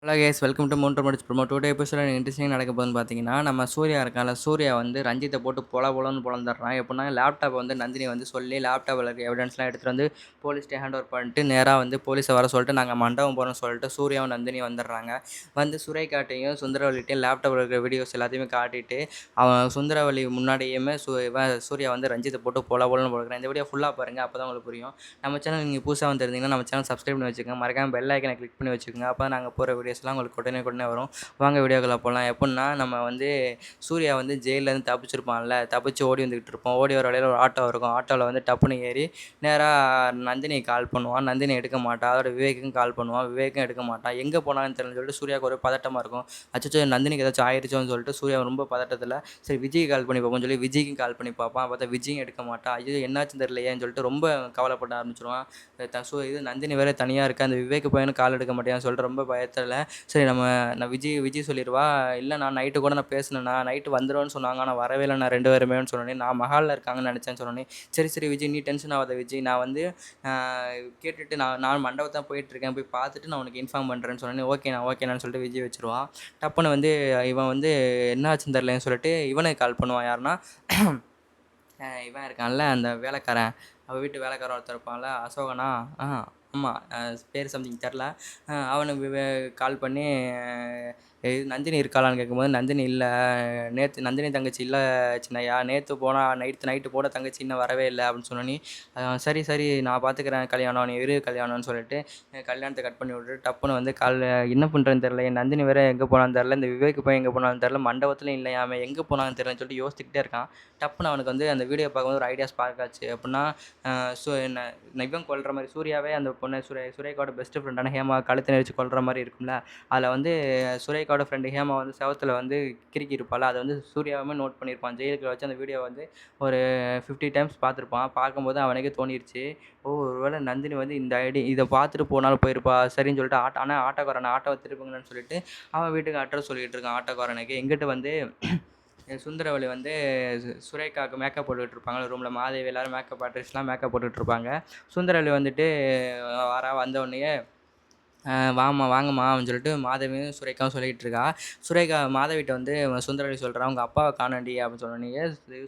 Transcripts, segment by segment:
Hello guys welcome to மூன்று முடிச்சு promo two எபிசோட இன்ட்ரெஸ்டிங் நடக்க போகுதுன்னு பார்த்தீங்கன்னா நம்ம சூர்யா இருக்கான்ல சூர்யா வந்து ரஞ்சித்தை போட்டு பொலன்னு பொழந்துடுறான். எப்படின்னா லேப்டாப் வந்து நந்தினி வந்து சொல்லி லேப்டாப்பில் இருக்க எவிடன்ஸ்லாம் எடுத்துகிட்டு வந்து போலீஸ்ட்டு ஹேண்ட் ஓவர் பண்ணிட்டு நேராக வந்து போலீஸை வர சொல்லிட்டு நாங்கள் மண்டபம் போகிறோம்னு சொல்லிட்டு சூர்யாவும் நந்தினி வந்துடுறாங்க. வந்து சுரேகாட்டையும் சுந்தரவல்லிட்டையும் லேப்டாப்பில் இருக்கிற வீடியோஸ் எல்லாத்தையுமே காட்டிட்டு அவன் சுந்தரவல்லி முன்னாடியுமே சூர்யா வந்து ரஞ்சித்தை போட்டு பொலன்னு போடுறான். இந்த வீடியோ ஃபுல்லாக பாருங்கள், அப்போ தான் உங்களுக்கு புரியும். நம்ம சேனல் நீங்கள் புதுசாக வந்துருந்தீங்கன்னா நம்ம சேனல் சப்ஸ்கிரைப் பண்ணி வச்சுக்கோங்க, மறக்காமல் பெல் ஐக்கனை கிளிக் பண்ணி வச்சுக்கோங்க. அப்போ நாங்கள் போகிற வீடியோஸ்லாம் உங்களுக்கு உடனே வரும். வாங்க வீடியோக்குள்ள போகலாம். எப்படின்னா நம்ம வந்து சூர்யா வந்து ஜெயிலேருந்து தப்பிச்சிருப்பான்ல, தப்பிச்சு ஓடி வந்துக்கிட்டு இருப்போம். ஓடி வர வழியில் ஒரு ஆட்டோ இருக்கும். ஆட்டோவில் வந்து டப்புன்னு ஏறி நேராக நந்தினிக்கு கால் பண்ணுவான். நந்தினி எடுக்க மாட்டான். அதோட விவேக்கும் கால் பண்ணுவான். விவேக்கும் எடுக்க மாட்டான். எங்கே போனான்னு தெரியலன்னு சொல்லிட்டு சூர்யாவுக்கு ஒரு பதட்டமாக இருக்கும். அச்சோ நந்தினிக்கு ஏதாச்சும் ஆயிடுச்சோன்னு சொல்லிட்டு சூர்யா ரொம்ப பதட்டத்தில் சரி விஜய்க்கு கால் பண்ணி பார்ப்போம்னு சொல்லி விஜய்க்கும் கால் பண்ணி பார்ப்பான். பார்த்தா விஜயும் எடுக்க மாட்டான். ஐயோ என்னாச்சுன்னு தெரியலையேன்னு சொல்லிட்டு ரொம்ப கவலைப்பட ஆரம்பிச்சிருவான். இது நந்தினி வேறு தனியாக இருக்கா, அந்த விவேக்கு பையனும் கால் எடுக்க மாட்டேன்னு சொல்லிட்டு ரொம்ப பயத்தில் சரி நான் விஜய் சொல்லிடுவா. இல்லை நான் நைட்டு கூட நான் பேசினேண்ணா, நைட்டு வந்துடுவேன்னு சொன்னாங்க, ஆனால் வரவே இல்லை நான் 2 பேருமேன்னு சொன்னோன்னே நான் மஹாலில் இருக்காங்கன்னு நினச்சேன்னு சொன்னோன்னே சரி விஜய் நீ டென்ஷன் ஆகாத விஜய், நான் வந்து கேட்டுட்டு நான் மண்டபத்தான் போயிட்டுருக்கேன், போய் பார்த்துட்டு நான் உனக்கு இன்ஃபார்ம் பண்ணுறேன்னு சொன்னோன்னே ஓகேண்ணான்னு சொல்லிட்டு விஜய் வச்சுருவான். டப்புன்னு வந்து இவன் வந்து என்ன ஆச்சுன்னு தெரிலன்னு சொல்லிட்டு இவனுக்கு கால் பண்ணுவான். யாருன்னா இவன் இருக்கான்ல அந்த வேலைக்காரன், அவள் வீட்டு வேலைக்காரன் ஒருத்தர் இருப்பான்ல அசோகனா. ஆமாம், பேர் சம்திங் தெரில. அவனுக்கு கால் பண்ணி இது நந்தினி இருக்காளான்னு கேட்கும்போது நந்தினி இல்லை, நேற்று நந்தினி தங்கச்சி இல்லை சின்னையா, நேற்று போனால் நைட்டு போட தங்கச்சி இன்னும் வரவே இல்லை அப்படின்னு சொன்னோன்னே சரி நான் பார்த்துக்கிறேன் கல்யாணம், நீ கல்யாணம்னு சொல்லிட்டு கல்யாணத்தை கட் பண்ணி விட்டுட்டு டப்புன்னு வந்து என்ன பண்ணுறேன்னு தெரில, என் நந்தினி வேறு எங்கே போனான்னு தெரில, இந்த விவேக்கு போய் எங்கே போனான்னு தெரில, மண்டபத்துலையும் இல்லையாமே, எங்கே போனான்னு தெரிலன்னு சொல்லிட்டு யோசிச்சுக்கிட்டே இருக்கான். டப்புன்னு அவனுக்கு வந்து அந்த வீடியோ பார்க்கும்போது ஒரு ஐடியா ஸ்பார்க் ஆச்சு. அப்படின்னா இவன் கொல்ற மாதிரி சூர்யாவே அந்த பொண்ணு சுரேகாவோட பெஸ்ட் ஃப்ரெண்டான ஹேமா கழுத்தை நெரிச்சு கொல்ற மாதிரி இருக்கும்ல, அதில் வந்து சுரேகாவோட ஃப்ரெண்டு ஹேமா வந்து செவத்தில் வந்து கிறுக்கி இருப்பாள். அதை வந்து சூர்யாவுமே நோட் பண்ணியிருப்பான். ஜெயிலுக்குள்ள வச்சு அந்த வீடியோ வந்து ஒரு 50 டைம்ஸ் பார்த்துருப்பான். பார்க்கும்போது அவனுக்கே தோணிருச்சு, ஒருவேளை நந்தினி வந்து இதை பார்த்துட்டு போனாலும் போயிருப்பா, சரின்னு சொல்லிட்டு ஆனால் ஆட்டோவை திருப்புங்கன்னு சொல்லிட்டு அவன் வீட்டுக்கு அட்ரஸ் சொல்லிகிட்டு இருக்கான். ஆட்டோக்காரனுக்கு எங்கிட்ட வந்து சுந்தரவல்லி வந்து சுரேகாவுக்கு மேக்கப் போட்டுக்கிட்டு இருப்பாங்க ரூமில். மாதேவி எல்லோரும் மேக்கப் ஆர்டிஸ்ட்லாம் மேக்கப் போட்டுக்கிட்டு இருப்பாங்க. சுந்தரவல்லி வந்துட்டு வந்தோடனே வாங்கம்மா அப்படின்னு சொல்லிட்டு மாதவியும் சுரேகாவும் சொல்லிகிட்டு இருக்கா. மாதவிட்ட வந்து சுந்தரவல்லி சொல்கிறா, அவங்க அப்பாவை காணோண்டி அப்படின்னு சொன்னோன்னே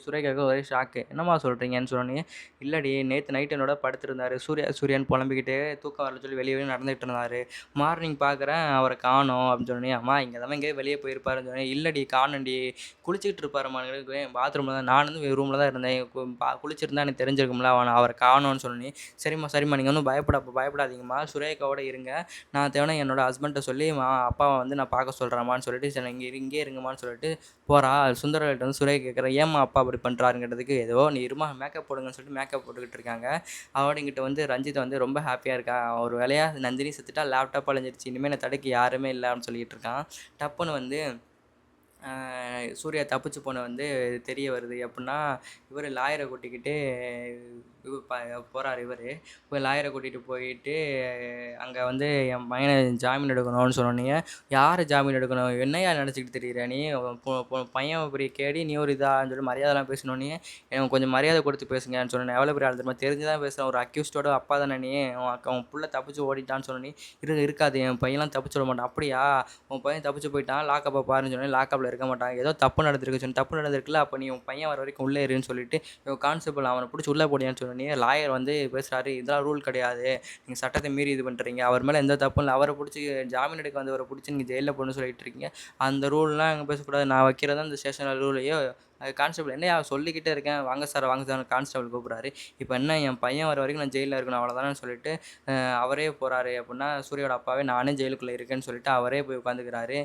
சுரேகாவுக்கு ஒரே ஷாக்கு. என்னம்மா சொல்கிறீங்கன்னு சொன்னோன்னே இல்லடி, நேற்று நைட்டு என்னோட படுத்திருந்தாரு, சூர்யான்னு புலம்பிக்கிட்டு தூக்கம் வரல சொல்லி வெளியே நடந்துகிட்டு இருந்தார். மார்னிங் பார்க்குறேன் அவரை காணோம் அப்படின்னு சொன்னோன்னே அம்மா இங்கே தான் எங்கேயே வெளியே போயிருப்பாருன்னு சொன்னேன். இல்லடி காணோண்டி, குளிச்சுக்கிட்டு இருப்பாருமா, பாத்ரூமில் தான், நானும் வந்து ரூமில் தான் இருந்தேன், குளிச்சிருந்தா எனக்கு தெரிஞ்சிருக்கும்ல அவரை காணோன்னு சொன்னோன்னே சரிம்மா நீங்கள் ஒன்றும் பயப்படாதீங்கம்மா, சுரேகாவோட இருங்க, நான் தேவைன்னா என்னோடய ஹஸ்பண்ட்டை சொல்லி அப்பாவை வந்து நான் பார்க்க சொல்கிறேம்மான்னு சொல்லிட்டு சரி இங்கே இருங்கம்மான்னு சொல்லிட்டு போகிறா. சுந்தரவல்லிட்ட வந்து சுரேகா கேட்குறேன், ஏம்மா அப்பா அப்படி பண்ணுறாருங்கிறதுக்கு ஏதோ நீ இருமா மேக்கப் போடுங்கன்னு சொல்லிட்டு மேக்கப் போட்டுக்கிட்டு இருக்காங்க. அவட இங்கிட்ட வந்து ரஞ்சித் வந்து ரொம்ப ஹாப்பியாக இருக்கா. ஒரு வேலையாக நந்தினி செத்துட்டா, லேப்டாப் அழிஞ்சிருச்சு, இனிமேல் நான் தடுக்க யாருமே இல்லை அப்படின்னு சொல்லிகிட்டு இருக்கான். டப்புன்னு வந்து சூர்யா தப்பிச்சு போன வந்து தெரிய வருது. எப்படின்னா இவர் லாயரை கூட்டிக்கிட்டு போகிறார். போய் லாயரை கூட்டிகிட்டு போயிட்டு அங்கே வந்து என் பையனை ஜாமீன் எடுக்கணும்னு சொன்னோன்னே யார் ஜாமீன் எடுக்கணும், என்னையா நினச்சிக்கிட்டு தெரியுற நீ, பையன் பெரிய கேடி, நீ ஒரு இதான்னு சொல்லி மரியாதைலாம் பேசினோன்னே எனக்கு கொஞ்சம் மரியாதை கொடுத்து பேசுங்கன்னு சொன்னேன். எவ்வளோ பெரிய ஆள் தெரியுமா, தெரிஞ்சு தான் பேசுகிறேன், ஒரு அக்யூஸ்டோட அப்பா தானே நீ, அவன் புள்ள தப்பிச்சு ஓடிட்டான்னு சொன்னோன்னே இருக்காது, என் பையன்லாம் தப்பிச்சு விட மாட்டான். அப்படியா, உன் பையன் தப்பிச்சு போயிட்டான், லாக்கப்பை பாருன்னு சொன்னேன். லாக்கப்பில் இருக்க மாட்டாங்க, ஏதோ தப்பு நடந்திருக்கு சொன்னேன். தப்பு நடந்திருக்குல்ல, அப்போ நீ உன் பையன் வர வரைக்கும் உள்ளே இருன்னு சொல்லிட்டு கான்ஸ்டபிள் அவனை பிடிச்சி உள்ளே போடியான்னு சொன்னோன்னே லாயர் வந்து பேசுகிறாரு, இதெல்லாம் ரூல் கிடையாது, நீங்கள் சட்டத்தை மீறி இது பண்ணுறீங்க, அவர் மேலே எந்த தப்பும் இல்லை, அவரை பிடிச்சி ஜாமீன் எடுக்க வந்தவரை பிடிச்சி நீங்கள் ஜெயிலில் போகணும்னு சொல்லிட்டு இருக்கீங்க, அந்த ரூல்லாம் எங்கே பேசக்கூடாது, நான் வைக்கிறதா இந்த ஸ்டேஷனில் ரூலையோ. கான்ஸ்டபிள் என்னையா சொல்லிக்கிட்டே இருக்கேன், வாங்க சார் கான்ஸ்டபிள் கூப்பிட்றாரு. இப்போ என்ன, என் பையன் வர வரைக்கும் நான் ஜெயிலில் இருக்கணும் அவ்வளோதானு சொல்லிட்டு அவரே போகிறாரு. அப்படின்னா சூர்யாவோட அப்பாவே நானே ஜெயிலுக்குள்ளே இருக்கேன்னு சொல்லிட்டு அவரே போய் உட்காந்துக்கிறாரு.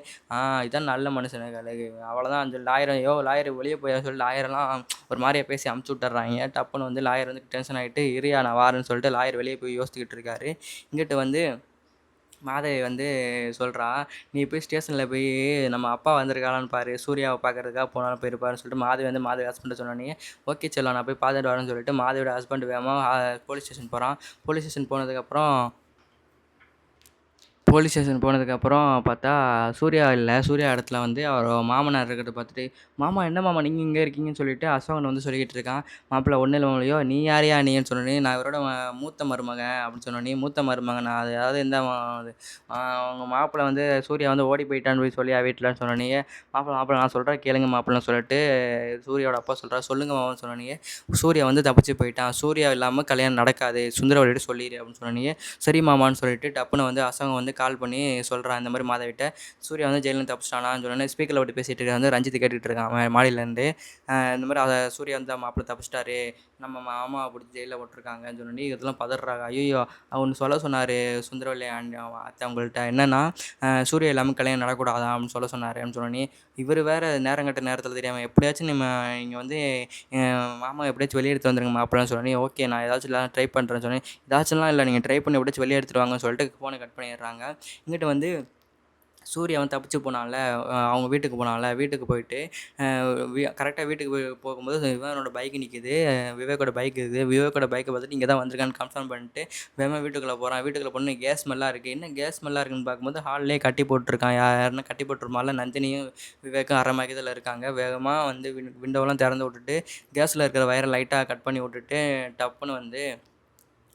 இதான் நல்ல மனுஷனுக்கு அவ்வளோதான். அந்த லாயர் வெளியே போய் சொல்லி லாயரெல்லாம் ஒரு மாதிரியா பேசி அமுச்சு விட்டுறாங்க. டப்புன்னு வந்து லாயர் வந்து டென்ஷன் ஆகிட்டு இரியா நான் வாரேன்னு சொல்லிட்டு லாயர் வெளியே போய் யோசிச்சுக்கிட்டு இருக்காரு. இங்கிட்ட வந்து மாதவி வந்து சொல்கிறா, நீ போய் ஸ்டேஷனில் போய் நம்ம அப்பா வந்திருக்காளான்னு பாரு, சூர்யாவை பார்க்கறதுக்காக போனாலும் போயிருப்பாருன்னு சொல்லிட்டு மாதவி ஹஸ்பண்டை சொன்னோன்னே ஓகே செல்லம் நான் போய் பார்த்துட்டு வரேன்னு சொல்லிட்டு மாதவியோட ஹஸ்பண்ட் வேகமாக போலீஸ் ஸ்டேஷன் போகிறான். போலீஸ் ஸ்டேஷன் போனதுக்கப்புறம் போலீஸ் ஸ்டேஷன் போனதுக்கப்புறம் பார்த்தா சூர்யா இல்ல. சூர்யா இடத்துல வந்து அவர் மாமனார் இருக்கிறத பார்த்துட்டு, "மாமா என்ன மாமா நீங்க இங்க இருக்கீங்கன்னு?" சொல்லிட்டு அசோகன் வந்து சொல்லிக்கிட்டு இருக்கான். மாப்பிள ஒண்ணும் இல்ல மாப்பிளையோ, "நீ யாருய்யா நீன்னு?" சொன்னோனே, "நான் இவரோட மூத்த மருமகன்" அப்படின்னு சொன்னோனே, "மூத்த மருமகனா? அது அதாவது எந்த அது உங்க மாப்பிள வந்து சூர்யா வந்து ஓடி போயிட்டான்னு போய் சொல்லியா வீட்லன்னு?" சொன்னோனயே, மாப்பிள நான் சொல்றேன் கேளுங்க மாப்பிளன்னு சொல்லிட்டு சூர்யாவோட அப்பா சொல்றாரு. "சொல்லுங்க மாமான்னு" சொன்னோனயே, "சூர்யா வந்து தப்பிச்சு போயிட்டான். சூர்யா இல்லாம கல்யாணம் நடக்காது. சுந்தரவள்ளிட்ட சொல்லிரு" அப்படின்னு சொன்னோனயே, "சரி மாமான்னு" சொல்லிட்டு டப்புன்னு வந்து அசோகன் வந்து கால் பண்ணி சொல்றான் இந்த மாதிரி மாதவிட்ட. சூர்யா வந்து ஜெயிலேருந்து தப்பிச்சிட்டானான்னு சொன்னோனே ஸ்பீக்கரில் விட்டு பேசிட்டு இருக்க வந்து ரஞ்சித் கேட்டுக்கிட்டு இருக்கான் மாடியிலேருந்து. இந்த மாதிரி சூர்யா வந்து மாப்பிள்ளை தப்பிச்சிட்டாரு, நம்ம மாமாவை பிடிச்சி ஜெயிலில் போட்டிருக்காங்கன்னு சொன்னோன்னே இதெல்லாம் பதறாங்க. ஐயோ ஒன்று சொல்ல சொன்னார் சுந்தரவல்லி அத்தை அவங்கள்ட்ட என்னன்னா, சூர்யா இல்லாமல் கல்யாணம் நடக்கூடாதான் அப்படின்னு சொல்ல சொன்னார் அப்படின்னு சொன்னோன்னே, இவர் வேறு நேரங்கட்ட நேரத்தில் தெரியாமல் எப்படியாச்சும் இங்கே வந்து மாமா எப்படியாச்சும் வெளியே எடுத்து வந்துருங்க மாப்பிள்ளன்னு சொன்னோன்னே, ஓகே நான் ஏதாச்சும் ட்ரை பண்ணுறேன்னு சொன்னேன். ஏதாச்சும்லாம் இல்லை நீங்கள் ட்ரை பண்ணி எப்படியாச்சும் வெளியே எடுத்துட்டு வாங்கன்னு சொல்லிட்டு ஃபோனை கட் பண்ணிடுறாங்க. இங்கிட்டு வந்து சூர்யா வந்து தப்பிச்சு போனான்ல, அவங்க வீட்டுக்கு போனான்ல, வீட்டுக்கு போயிட்டு கரெக்டாக வீட்டுக்கு போகும்போது இவனோட பைக் நிற்கிது, விவேக்கோட பைக் இருக்குது. விவேக்கோட பைக்கை பார்த்துட்டு இங்கே தான் வந்திருக்கான்னு கன்ஃபார்ம் பண்ணிட்டு வேகமாக வீட்டுக்குள்ளே போகிறான். வீட்டுக்குள்ளே போனால் கேஸ் ஸ்மெல்லாக இருக்குது. என்ன கேஸ் ஸ்மெல்லாக இருக்குன்னு பார்க்கும்போது ஹால்லேயே கட்டி போட்டிருக்கான். யாருன்னா கட்டி போட்டிருப்பான்ல, நந்தினியும் விவேக்கும் அரை மயக்கத்தில் இருக்காங்க. வேகமாக வந்து விண்டோவெல்லாம் திறந்து விட்டுட்டு கேஸில் இருக்கிற வயரை லைட்டாக கட் பண்ணி விட்டுட்டு டப்புன்னு வந்து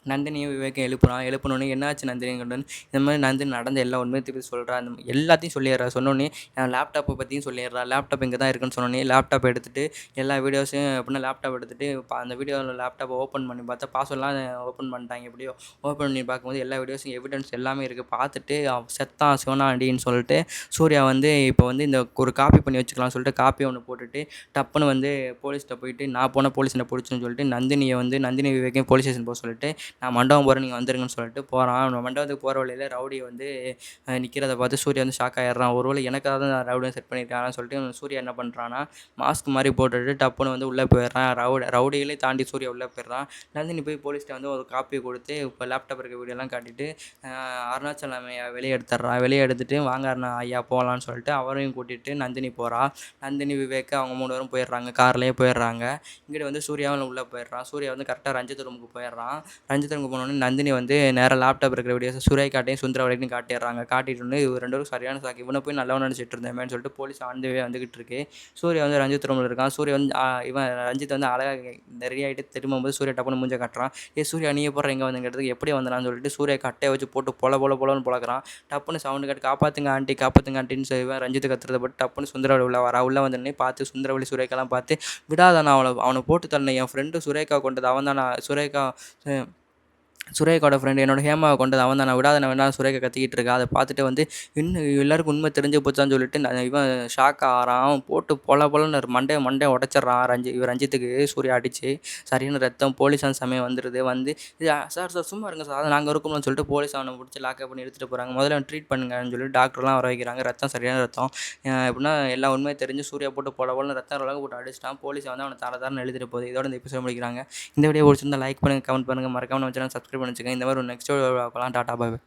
நந்தினியும் விவேக்கும் எழுப்புனோடனே என்னாச்சு நந்தினி கொண்டு இந்த மாதிரி நந்தினி நடந்த எல்லா உண்மையும் திருப்பி சொல்கிறா. அந்த எல்லாத்தையும் சொல்லிடுறா. சொன்னோடனே லேப்டாப்பை பற்றியும் சொல்லிடுறா. லேப்டாப் இங்கே தான் இருக்குன்னு சொன்னோடனே லேப்டாப் எடுத்துகிட்டு எல்லா வீடியோஸையும் எப்படின்னா லேப்டாப் எடுத்துகிட்டு அந்த வீடியோவில் லேப்டாப்பை ஓப்பன் பண்ணி பார்த்தா பாஸ்வேர்ட்லாம் ஓப்பன் பண்ணிட்டாங்க. எப்படியோ ஓப்பன் பண்ணி பார்க்கும்போது எல்லா வீடியோஸும் எவிடன்ஸ் எல்லாமே இருக்குது. பார்த்துட்டு செத்தான் சிவனாண்டின்னு சொல்லிட்டு சூர்யா வந்து இப்போ வந்து இந்த ஒரு காப்பி பண்ணி வச்சுக்கலாம்னு சொல்லிட்டு காப்பி ஒன்று போட்டுட்டு டப்புன்னு வந்து போலீஸ்கிட்ட போயிட்டு நான் போன போலீஸ் என்ன பிடிச்சுன்னு சொல்லிட்டு நந்தினி விவேக்கையும் போலீஸ் ஸ்டேஷன் போக சொல்லிட்டு நான் மண்டபம் போகிறேன் நீங்கள் வந்துருங்கன்னு சொல்லிட்டு போகிறான். மண்டபத்துக்கு போகிற வழியில் ரவுடி வந்து நிற்கிறத பார்த்து சூர்யா வந்து ஷாக் ஆகிடுறான். ஒருவேளை எனக்காக தான் ரவுடியை செட் பண்ணியிருக்காங்கன்னு சொல்லிட்டு சூர்யா என்ன பண்ணுறான்னா மாஸ்க் மாதிரி போட்டுட்டு டப்புன்னு வந்து உள்ளே போயிடுறான். ரவுடிகளே தாண்டி சூர்யா உள்ளே போயிடுறான். நந்தினி போய் போலீஸ்கிட்ட வந்து ஒரு காப்பியை கொடுத்து இப்போ லேப்டாப் இருக்க வீடியோலாம் காட்டிட்டு அருணாச்சலம் வெளியே எடுத்துடுறான். வெளியே எடுத்துகிட்டு வாங்க ஐயா போகலான்னு சொல்லிட்டு அவரையும் கூட்டிகிட்டு நந்தினி போகிறா. நந்தினி விவேக் அவங்க 3 பேரும் போயிடுறாங்க. கார்லேயே போயிடுறாங்க. இங்கிட்ட வந்து சூர்யாவும் உள்ளே போயிடுறான். சூர்யா வந்து கரெக்டாக ரஞ்சித் ரூமுக்கு போயிடுறான். ரஞ்சித் ரூமுக்கு போனோடனே நந்தினி வந்து நேராக லேப்டாப் இருக்கிற வீடியோஸ் சூர்யாக்காட்டையும் சுந்தரவல்லியும் காட்டிடுறாங்க. காட்டிட்டு இவர் 2 பேரும் சரியான சாக்கு. இவனை போய் நல்லவன் நினச்சிட்டு இருந்தேன்னு சொல்லிட்டு போலீஸ் ஆண்டவே வந்துகிட்டு இருக்கு. சூர்யா வந்து ரஞ்சித் ரூமில் இருக்கான். சூர்யா வந்து இவன் ரஞ்சித் வந்து அழகாக ரெடி ஆகிட்டு திரும்பும்போது சூர்யா டப்புன்னு மூஞ்ச காட்டுறான். சூர்யா நீ எப்போ இங்கே வந்துங்கிறதுக்கு எப்படி வந்தான்னு சொல்லிட்டு சூர்யா கட்டையை வச்சு போட்டு பொலன்னு பொழக்கிறான். டப்புன்னு சவுண்டு காட்டு காப்பாற்றுங்க ஆண்டின்னு சொல்லுவேன். ரஞ்சித் கத்துறதை போட்டு டப்புன்னு சுந்தரவல்லி உள்ள வந்தோடனே பார்த்து சுந்தரவல்லி சுரேகாலாம் பார்த்து விடாத நான் அவனை போட்டு தரணும். என் ஃப்ரெண்டு சுரேகா கொண்டது அவன் தான். சுரேகாவோட ஃப்ரெண்டு என்னோட ஹேமாவை கொண்டது அவன் தான். நான் விடாத நான் வேணா சுரேகா கத்திக்கிட்டு இருக்கா. அதை பார்த்துட்டு வந்து இன்னும் எல்லாருக்கும் உண்மை தெரிஞ்சு போச்சான்னு சொல்லிட்டு இவன் ஷாக் ஆகிறான். அவன் போட்டு பொலன்னு மண்டையை உடச்சிட்றான். ரஞ்சித்துக்கு சூர்யா அடித்து சரியான ரத்தம். போலீஸ் அந்த சமயம் வந்துடுது. வந்து சார் சும்மா இருங்க சார் அதை நாங்கள் இருக்கோம்னு சொல்லிட்டு போலீஸ் அவனை பிடிச்சி லாக்கப் பண்ணி எடுத்துகிட்டு போகிறாங்க. முதல்ல அவன் ட்ரீட் பண்ணுங்கன்னு சொல்லிட்டு டாக்டர்லாம் வர வைக்கிறாங்க. ரத்தம் சரியான ரத்தம். எப்படின்னா எல்லா உண்மையும் தெரிஞ்சு சூர்யா போட்டு பொலன்னு ரத்தம் அளவுக்கு போட்டு அடிச்சிட்டான். போலீஸ் வந்து அவனை தரன்னு எழுதிட்டு போகுது. இதோட இந்த எபிசோட் முடிக்கிறாங்க. இந்த வீடியோ பிடிச்சிருந்தா லைக் பண்ணுங்கள், கமெண்ட் பண்ணுங்கள், மறக்காம நம்ம சேனல் சப்ஸ்கிரைப் பண்ணி வச்சுக்கோங்க. இந்த மாதிரி ஒரு நெக்ஸ்ட் வீடியோ பார்க்கலாம். டாடா பாய்.